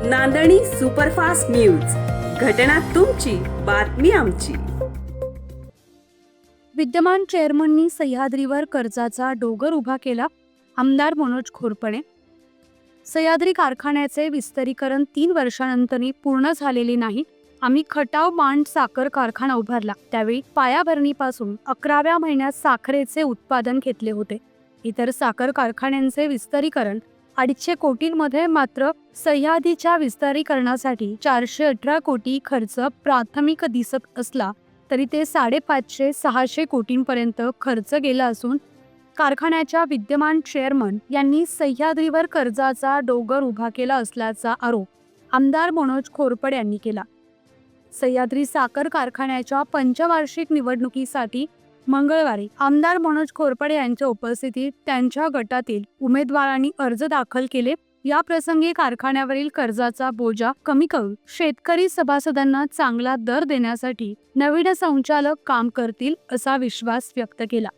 नांदणी superfast news, घटना तुमची, बातमी आमची। विद्यमान चेअरमननी सह्याद्रीवर कर्जाचा डोंगर उभा केला, आमदार मनोज घोरपडे। सह्याद्री कारखान्याचे विस्तारीकरण 3 वर्षांनंतरही पूर्ण झालेले नाही। आम्ही खटाव मांड साखर कारखाना उभारला, त्यावेळी पायाभरणीपासून 11व्या महिन्यात साखरेचे उत्पादन घेतले होते। इतर साखर कारखान्यांचे विस्तारीकरण 250 कोटींमध्ये, मात्र सह्याद्रीच्या विस्तारीकरणासाठी 418 कोटी खर्च प्राथमिक दिसत असला तरी ते 550-600 कोटींपर्यंत खर्च गेला असून कारखान्याच्या विद्यमान चेअरमन यांनी सह्याद्रीवर कर्जाचा डोंगर उभा केला असल्याचा आरोप आमदार मनोज घोरपडे यांनी केला। सह्याद्री साखर कारखान्याच्या पंचवार्षिक निवडणुकीसाठी मंगळवारी आमदार मनोज घोरपडे यांच्या उपस्थितीत त्यांच्या गटातील उमेदवारांनी अर्ज दाखल केले। या प्रसंगी कारखान्यावरील कर्जाचा बोजा कमी करून शेतकरी सभासदांना चांगला दर देण्यासाठी नवीन संचालक काम करतील असा विश्वास व्यक्त केला।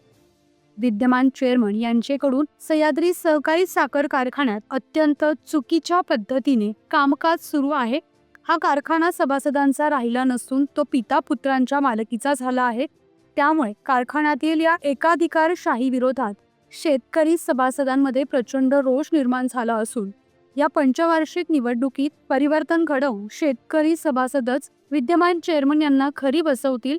विद्यमान चेअरमन यांच्याकडून सह्याद्री सहकारी साखर कारखान्यात अत्यंत चुकीच्या पद्धतीने कामकाज सुरू आहे। हा कारखाना सभासदांचा राहिला नसून तो पिता पुत्रांच्या मालकीचा झाला आहे। त्यामुळे कारखान्यातील या एकाधिकारशाही विरोधात शेतकरी सभासदांमध्ये प्रचंड रोष निर्माण झाला असून या पंचवार्षिक निवडणुकीत परिवर्तन घडवून शेतकरी सभासदच विद्यमान चेअरमन यांना खरी बसवतील।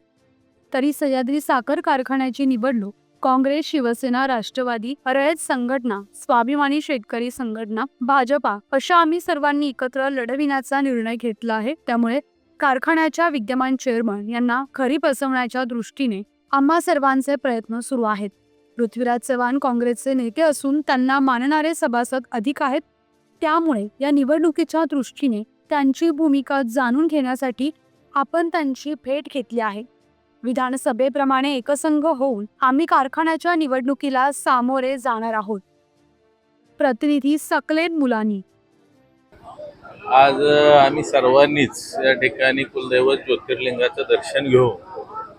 तरी सह्याद्री साखर कारखान्याची निवडणूक काँग्रेस, शिवसेना, राष्ट्रवादी, रयत संघटना, स्वाभिमानी शेतकरी संघटना, भाजपा अशा आम्ही सर्वांनी एकत्र लढविण्याचा निर्णय घेतला आहे। त्यामुळे कारखान्याच्या विद्यमान चेअरमन यांना खरी बसवण्याच्या दृष्टीने आम्हा सर्वांचे प्रयत्न सुरू आहेत। पृथ्वीराज चव्हाण काँग्रेसचे नेते असून त्यांना मानणारे सभासद अधिक आहेत। त्यामुळे या निवडणुकीच्या दृष्टीने त्यांची भूमिका जाणून घेण्यासाठी आपण त्यांची भेट घेतली आहे। विधानसभेप्रमाणे एकसंघ होऊन आम्ही कारखान्याच्या निवडणुकीला सामोरे जाणार आहोत। प्रतिनिधी सकलेन मुलानी। आज आम्ही सर्वांनीच या ठिकाणी कुलदैवत ज्योतिर्लिंगाचं दर्शन घेऊन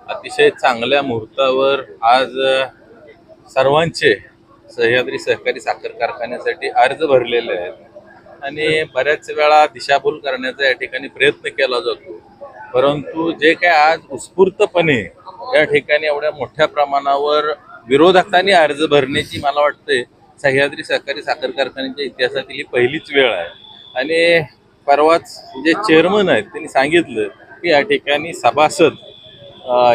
अतिशय चांगल्या मुहूर्तावर आज सर्वांचे सह्याद्री सहकारी साखर कारखान्यासाठी अर्ज भरलेले आहेत आणि बऱ्याच वेळा दिशाभूल करण्याचा या ठिकाणी प्रयत्न केला जातो। परंतु जे काय आज उत्स्फूर्तपणे या ठिकाणी एवढ्या मोठ्या प्रमाणावर विरोधकांनी अर्ज भरण्याची मला वाटते सह्याद्री सहकारी साखर कारखान्याच्या इतिहासातील ही पहिलीच वेळ आहे। आणि परवाच जे चेअरमन आहेत त्यांनी सांगितलं की या ठिकाणी सभासद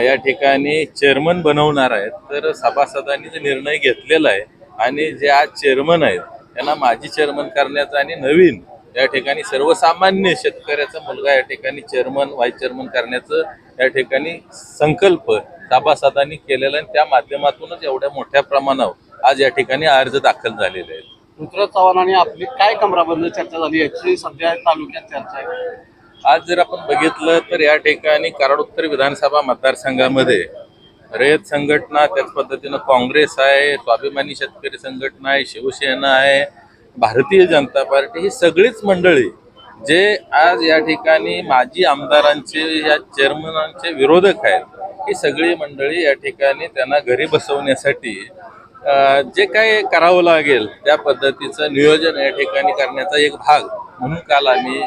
या ठिकाणी चेअरमन बनवणार आहेत। तर सभासदांनी जो निर्णय घेतलेला आहे आणि जे आज चेअरमन आहेत त्यांना माजी चेअरमन करण्याचा आणि नवीन या ठिकाणी सर्वसामान्य शेतकऱ्याचा मुलगा या ठिकाणी चेअरमन, व्हाईस चेअरमन करण्याचं या ठिकाणी संकल्प सभासदांनी केलेला आहे। त्या माध्यमातूनच एवढ्या मोठ्या प्रमाणावर आज या ठिकाणी अर्ज दाखल झालेले आहेत। पृथ्वीराज चव्हाणांनी आपली काय कमराबंद चर्चा झाली याची सध्या तालुक्यात चर्चा आहे। आज जर आपण बघितलं तर या ठिकाणी कराड उत्तर विधानसभा मतदारसंघामध्ये रयत संघटना, त्याच पद्धतीनं काँग्रेस आहे, स्वाभिमानी शेतकरी संघटना आहे, शिवसेना आहे, भारतीय जनता पार्टी, ही सगळीच मंडळी जे आज या ठिकाणी माजी आमदारांचे, या चेअरमनांचे विरोधक आहेत, ही सगळी मंडळी या ठिकाणी त्यांना घरी बसवण्यासाठी जे काय करावं लागेल त्या पद्धतीचं नियोजन या ठिकाणी करण्याचा एक भाग म्हणून काल आम्ही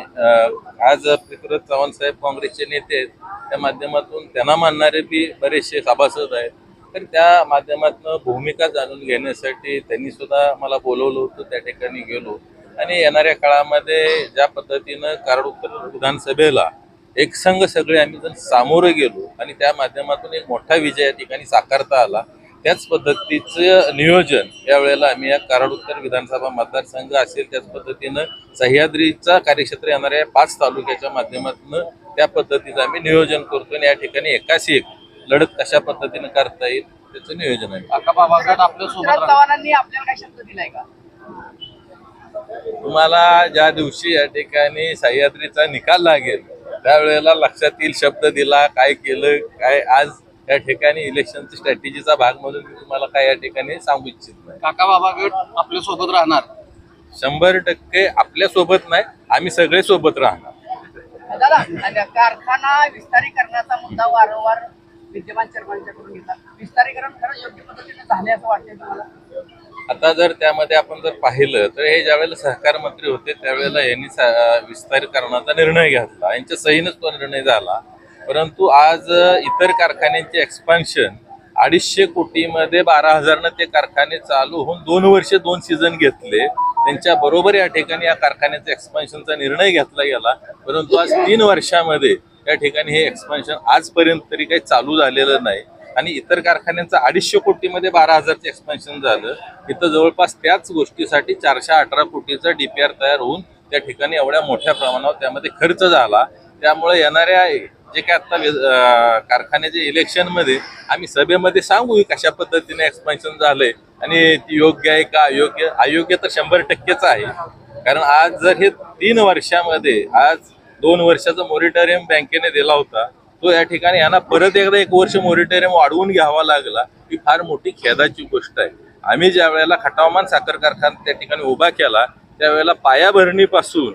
आज पृथ्वीराज चव्हाण साहेब काँग्रेसचे नेते आहेत, त्या माध्यमातून त्यांना मानणारे बी बरेचसे सभासद आहेत, तर त्या माध्यमातून भूमिका जाणून घेण्यासाठी त्यांनी सुद्धा मला बोलवलं होतं। त्या ठिकाणी गेलो आणि येणाऱ्या काळामध्ये ज्या पद्धतीनं कराड उत्तर विधानसभेला एकसंघ सगळे आम्ही जण सामोरे गेलो आणि त्या माध्यमातून एक मोठा विजय या ठिकाणी साकारता आला, त्याच पद्धतीचं नियोजन यावेळेला आम्ही या कराड उत्तर विधानसभा मतदारसंघ असेल, त्याच पद्धतीनं सह्याद्रीचा कार्यक्षेत्र येणाऱ्या 5 तालुक्याच्या माध्यमातून त्या पद्धतीचं आम्ही नियोजन करतो आणि या ठिकाणी एकाशी एक लढत कशा पद्धतीनं करता येईल त्याचं नियोजन आहे। आपल्या चव्हाणांनी आपल्याला काय शब्द दिलाय का? तुम्हाला ज्या दिवशी या ठिकाणी सह्याद्रीचा निकाल लागेल त्यावेळेला लक्षात येईल शब्द दिला, काय केलं, काय आज या ठिकाणी इलेक्शनची स्ट्रॅटेजीचा भाग म्हणून मी तुम्हाला काय या ठिकाणी सांगू इच्छित नाही। काका बाबा गट आपल्या सोबत राहणार 100% आपल्या सोबत नाही, आम्ही सगळे सोबत राहणार। दादा, कारखाना विस्तारीकरणाचा मुद्दा वारंवार विद्यमान चेअरमनच्याकडून घेतला, विस्तारीकरण खरं योग्य पद्धतीने झाले असं वाटतंय तुम्हाला? आता जर त्यामध्ये आपण जर पाहिलं तर हे ज्यावेळेला सहकार मंत्री होते त्यावेळेला यांनी विस्तारीकरणाचा निर्णय घेतला, यांच्या सहीनच तो निर्णय झाला. परंतु आज इतर कारखान्यांचे एक्सपान्शन 250 कोटीमध्ये 12,000 ते कारखाने चालू होऊन 2 वर्ष 2 सीझन घेतले. त्यांच्या बरोबर या ठिकाणी या कारखान्याचा एक्सपान्शनचा निर्णय घेतला गेला. परंतु आज 3 वर्षामध्ये या ठिकाणी हे एक्सपान्शन आजपर्यंत तरी काही चालू झालेलं नाही. आणि इतर कारखान्यांचं 250 कोटीमध्ये 12,000चं एक्सपान्शन झालं. इथं जवळपास त्याच गोष्टीसाठी 418 कोटीचा DPR तयार होऊन त्या ठिकाणी एवढ्या मोठ्या प्रमाणावर त्यामध्ये खर्च झाला. त्यामुळे येणाऱ्या जे काय आता कारखान्याच्या इलेक्शनमध्ये आम्ही सभेमध्ये सांगू कशा पद्धतीने एक्सपान्शन झालंय आणि ती योग्य आहे का अयोग्य. अयोग्य तर 100%च आहे. कारण आज जर हे 3 वर्षामध्ये आज 2 वर्षाचा मोरिटोरियम बँकेने दिला होता, तो या ठिकाणी यांना परत एकदा 1 वर्ष मोरिटोरियम वाढवून घ्यावा लागला, ही फार मोठी खेदाची गोष्ट आहे. आम्ही ज्या वेळेला खटावमान साखर कारखाना त्या ठिकाणी उभा केला त्यावेळेला पायाभरणीपासून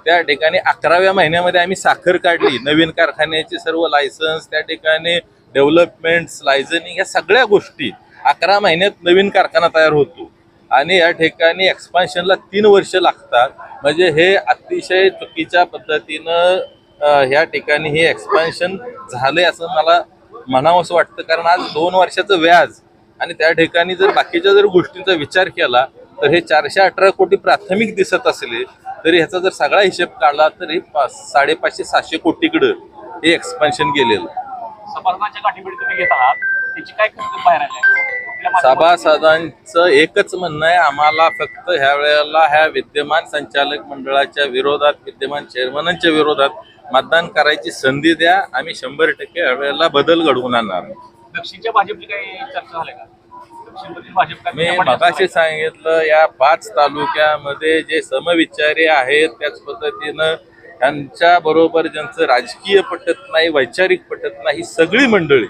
त्या ठिकाणी 11व्या महिन्यामध्ये आम्ही साखर काढली. नवीन कारखान्याचे सर्व लायसन्स, त्या ठिकाणी डेव्हलपमेंट्स, लायझनिंग, या सगळ्या गोष्टी 11 महिन्यात नवीन कारखाना तयार होतो. आणि या ठिकाणी एक्सपान्शनला 3 वर्ष लागतात. म्हणजे हे अतिशय चुकीच्या पद्धतीनं ह्या ठिकाणी हे एक्सपान्शन झालंय असं मला म्हणावंसं वाटतं. कारण आज 2 वर्षाचं व्याज आणि त्या ठिकाणी जर बाकीच्या जर गोष्टींचा विचार केला तर हे 418 कोटी प्राथमिक दिसत असले तरी ह्याचा जर सगळा हिशेब काढला तर हे 550-700 कोटीकडं हे एक्सपान्शन गेलेलं. सभासदांच्या गाठीभेटी तुम्ही घेत आहात, त्याची काय खर्च बाहेर आले? सभासदांचं एकच म्हणणं आहे, आम्हाला फक्त ह्या वेळेला ह्या विद्यमान संचालक मंडळाच्या विरोधात, विद्यमान चेअरमनांच्या विरोधात मतदान करायची संधी द्या. आम्ही 100% ह्या वेळेला बदल घडवून आणणार. दक्षिणच्या भाजपची काही चर्चा झाली का? दक्षिणमधील भाजप काय मी मगाशी सांगितलं, या 5 तालुक्यामध्ये जे समविचारी आहेत त्याच पद्धतीनं त्यांच्या बरोबर ज्यांचं राजकीय पटत नाही, वैचारिक पटत नाही, सगळी मंडळी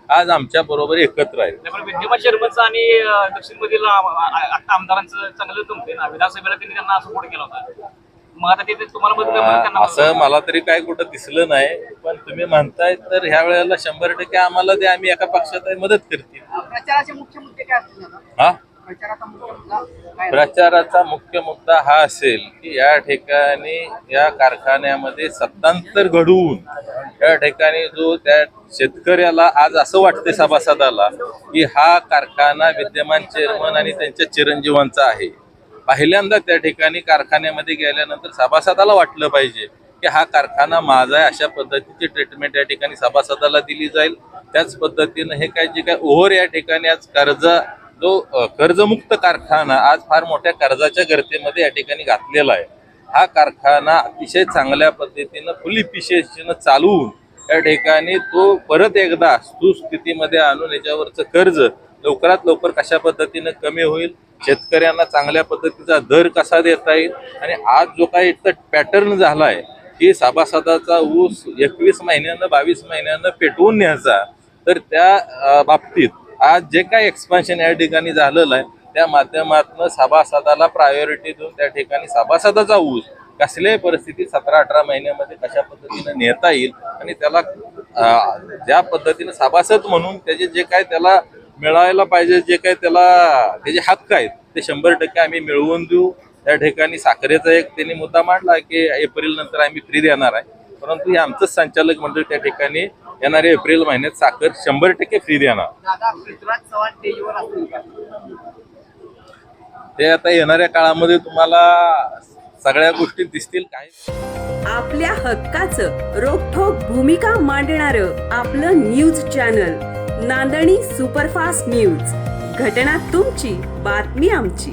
आज आमच्या बरोबर एकत्र आहे. विद्यमान चेअरमनचं आणि दक्षिणमधील आमदारांचं चांगलं जमते ना, विधानसभेला त्यांनी त्यांना सपोर्ट केला होता. मग आता ते तुम्हाला मदत करणार असं मला तरी काय कुठं दिसलं नाही. पण तुम्ही म्हणताय तर ह्या वेळेला 100% आम्हाला ते आम्ही एका पक्षात मदत करतील. प्रचाराचे मुख्य मुद्दे काय असतील दादा? हा, प्रचाराचा मुख्य मुद्दा काय? प्रचाराचा मुख्य मुद्दा हा असेल की या ठिकाणी या कारखान्यामध्ये सत्तांतर घडवून या ठिकाणी जो त्या शेतकऱ्याला आज असं वाटतंय सभासदाला की हा कारखाना विद्यमान चेअरमन आणि त्यांच्या चिरंजीवांचा आहे. पहिल्यांदा त्या ठिकाणी कारखान्यामध्ये गेल्यानंतर सभासदाला वाटलं पाहिजे की हा कारखाना माझा आहे, अशा पद्धतीची ट्रीटमेंट या ठिकाणी सभासदाला दिली जाईल. त्याच पद्धतीनं हे काय जे काय ओव्हर या ठिकाणी आज कर्जमुक्त कारखाना आज फार मोठ्या कर्जाच्या गर्तेमध्ये या ठिकाणी घातलेला आहे. हा कारखाना अतिशय चांगल्या पद्धतीनं फुल इफिशियन्सीनं चालवून या ठिकाणी तो परत एकदा सुस्थितीमध्ये आणून याच्यावरचं कर्ज लवकरात लवकर कशा पद्धतीनं कमी होईल, शेतकऱ्यांना चांगल्या पद्धतीचा दर कसा देता येईल. आणि आज जो काही इथं पॅटर्न झाला आहे की सभासदाचा ऊस 21 महिन्यानं 22 महिन्यानं पेटवून न्यायचा, तर त्या बाबतीत आज जे काही एक्सपान्शन या ठिकाणी झालेलं आहे त्या माध्यमातून सभासदाला प्रायोरिटी देऊन त्या ठिकाणी सभासदाचा ऊस कसल्याही परिस्थितीत 17-18 महिन्यामध्ये कशा पद्धतीनं नेता येईल आणि त्याला ज्या पद्धतीनं सभासद म्हणून त्याचे जे काय त्याला मिळायला पाहिजे, जे काही त्याला त्याचे हक्क आहेत ते 100% आम्ही मिळवून देऊ. त्या ठिकाणी साखरेचा एक त्यांनी मुद्दा मांडला की एप्रिल नंतर आम्ही फ्री देणार आहे. परंतु हे आमचंच संचालक मंडळ त्या ठिकाणी येणाऱ्या एप्रिल महिन्यात साखर 100% फ्री देणार. दादा, पृथ्वीराज चव्हाण स्टेजवर असतील का? ते आता येणाऱ्या काळामध्ये तुम्हाला सगळ्या गोष्टी दिसतील. काय आपल्या हक्काचं रोखठोक भूमिका मांडणारं आपलं न्यूज चॅनल नांदणी सुपरफास्ट न्यूज. घटना तुमची, बातमी आमची.